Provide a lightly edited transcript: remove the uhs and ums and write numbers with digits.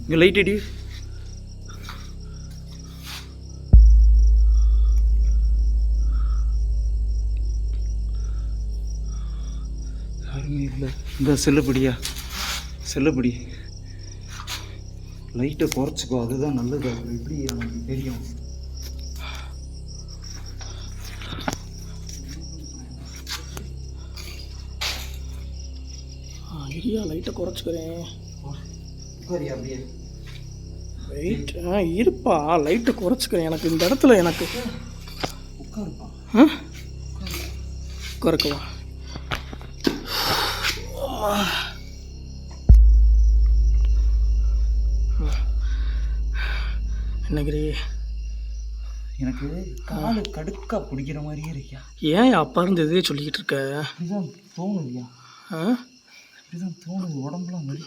இங்கே லைட் அடி. யாருமே இல்லை. இந்த செல்லுபடியா, செல்லுபடி லைட்டை குறைச்சிக்கோ, அதுதான் நல்லது. அது எப்படி எனக்கு தெரியும். ஐயா லைட்டை குறைச்சிக்கிறேன். உட்காரியா அப்படியே லைட் இருப்பா, லைட்டை குறைச்சிக்கிறேன். எனக்கு இந்த இடத்துல எனக்கு உட்காருப்பா. குறைக்கவா? என்னகிரி, எனக்கு காலு கடுக்கா பிடிக்கிற மாதிரியே இருக்கியா? ஏன் அப்பா இருந்து இதே சொல்லிக்கிட்டு இருக்க? இப்படிதான் தோணுதியா? ஆ இப்படிதான் தோணுது. உடம்புலாம் வலி.